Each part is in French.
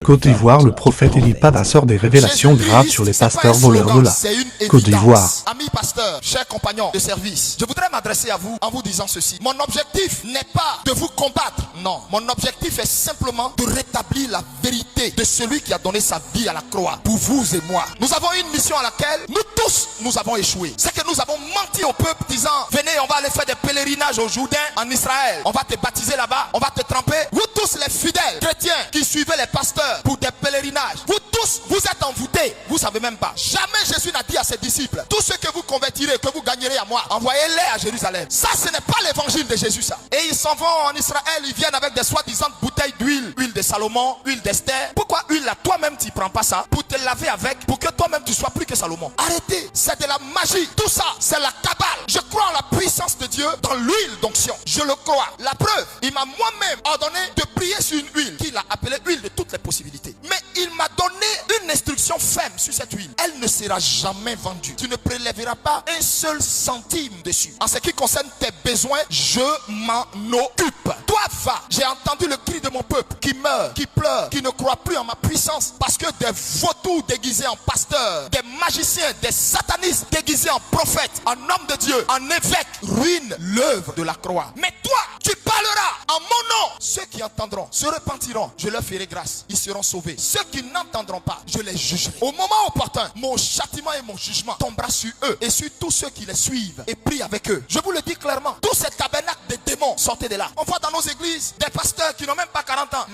Côte d'Ivoire, le prophète Elipada sort des révélations graves sur les pasteurs voleurs de la Côte d'Ivoire. Amis pasteurs, chers compagnons de service, je voudrais m'adresser à vous en vous disant ceci. Mon objectif n'est pas de vous combattre, non. Mon objectif est simplement de rétablir la vérité de celui qui a donné sa vie à la croix pour vous et moi. Nous avons une mission à laquelle nous tous, nous avons échoué. C'est que nous avons menti au peuple disant, venez, on va aller faire des pèlerinages au Jourdain, en Israël. On va te baptiser là-bas, on va te tremper. Vous tous les fidèles chrétiens qui suivez les pasteurs pour des pèlerinages, vous tous, vous êtes envoûtés. Vous savez même pas. Jamais Jésus n'a dit à ses disciples, tous ceux que vous convertirez, que vous gagnerez à moi, envoyez-les à Jérusalem. Ça, ce n'est pas l'évangile de Jésus, ça. Et ils s'en vont en Israël, ils viennent avec des soi-disant bouteilles d'huile, huile de Salomon, huile d'Esther. Pourquoi huile là? Toi-même, tu prends pas ça pour te laver avec, pour que toi-même tu sois plus que Salomon. Arrêtez, c'est de la magie. Tout ça, c'est la cabale. Je crois en la puissance de Dieu dans l'huile d'onction. Je le crois. La preuve, il m'a moi-même ordonné de prier sur une huile qu'il a appelée huile de toutes les possibilités. Mais il m'a donné une instruction ferme sur cette huile. Elle ne sera jamais vendue. Tu ne prélèveras pas un seul centime dessus. En ce qui concerne tes besoins, je m'en occupe. Toi, va. J'ai entendu le cri de mon peuple qui meurt, qui pleure, qui ne croit plus en ma puissance parce que des vautours déguisés en pasteurs, des magiciens, des satanistes déguisés en prophètes, en hommes de Dieu, en évêques, ruinent l'œuvre de la croix. Mais toi, tu parleras en mon nom. Ceux qui entendront se repentiront. Je leur ferai grâce. Ils seront sauvés. Ceux qui n'entendront pas, je les jugerai. Au moment opportun, mon châtiment et mon jugement tombera sur eux et sur tous ceux qui les suivent et prient avec eux. Je vous le dis clairement, tous ces tabernacles des démons, sortez de là. On voit dans nos églises des pasteurs qui n'ont même pas 40 ans.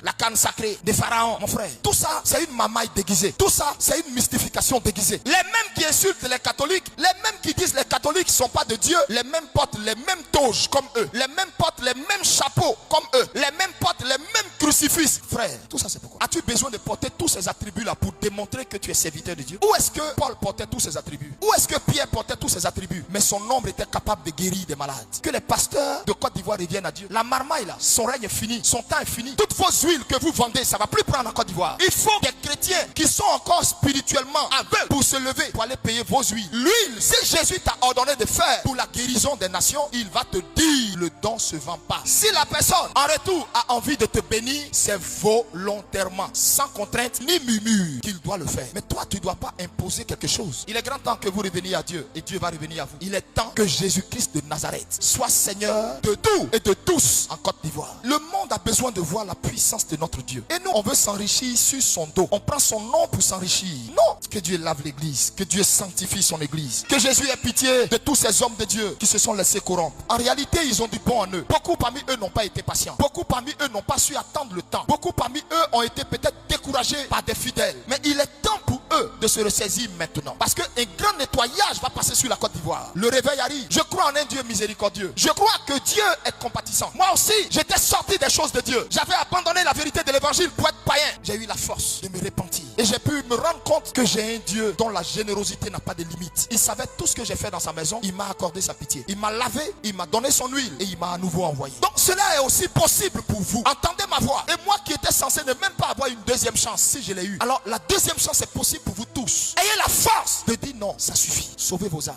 La canne sacrée des pharaons, mon frère. Tout ça, c'est une mamaille déguisée. Tout ça, c'est une mystification déguisée. Les mêmes qui insultent les catholiques, les mêmes qui disent les catholiques ne sont pas de Dieu, les mêmes portent les mêmes toges comme eux, les mêmes portent les mêmes chapeaux comme eux, les mêmes portent les mêmes crucifix. Frère, tout ça c'est pourquoi? As-tu besoin de porter tous ces attributs-là pour démontrer que tu es serviteur de Dieu? Où est-ce que Paul portait tous ces attributs? Où est-ce que Pierre portait tous ces attributs? Mais son ombre était capable de guérir des malades. Que les pasteurs de Côte d'Ivoire reviennent à Dieu. La marmaille là, son règne est fini, son temps est fini. Toutes vos huiles que vous vendez, ça va plus prendre en Côte d'Ivoire. Il faut des chrétiens qui sont encore spirituellement aveugles pour se lever, pour aller payer vos huiles. L'huile, si Jésus t'a ordonné de faire pour la guérison des nations, il va te dire, le don se vend pas. Si la personne en retour a envie de te bénir, c'est volontairement, sans contrainte ni murmure qu'il doit le faire. Mais toi, tu ne dois pas imposer quelque chose. Il est grand temps que vous reveniez à Dieu et Dieu va revenir à vous. Il est temps que Jésus-Christ de Nazareth soit Seigneur de tout et de tous en Côte d'Ivoire. Le monde a besoin de voir la puissance de notre Dieu. Et nous, on veut s'enrichir sur son dos. On prend son nom pour s'enrichir. Non, que Dieu lave l'église, que Dieu sanctifie son église. Que Jésus ait pitié de tous ces hommes de Dieu qui se sont laissés corrompre. En réalité, ils ont du bon en eux. Beaucoup parmi eux n'ont pas été patients. Beaucoup parmi eux n'ont pas su attendre le temps. Beaucoup parmi eux ont été peut-être découragés par des fidèles. Mais il est temps pour eux de se ressaisir maintenant. Parce qu'un grand nettoyage va passer sur la Côte d'Ivoire. Le réveil arrive. Je crois en un Dieu miséricordieux. Je crois que Dieu est compatissant. Moi aussi, j'étais sorti des choses de Dieu. J'avais abandonné la vérité de l'évangile pour être païen. J'ai eu la force de me repentir. Et j'ai pu me rendre compte que j'ai un Dieu dont la générosité n'a pas de limite. Il savait tout ce que j'ai fait dans sa maison. Il m'a accordé sa pitié. Il m'a lavé, il m'a donné son huile et il m'a à nouveau envoyé. Donc cela est aussi possible pour vous. Entendez ma voix. Et moi qui étais censé ne même pas avoir une deuxième chance, si je l'ai eu, alors la deuxième chance est possible pour vous tous. Ayez la force de dire non, ça suffit. Sauvez vos âmes.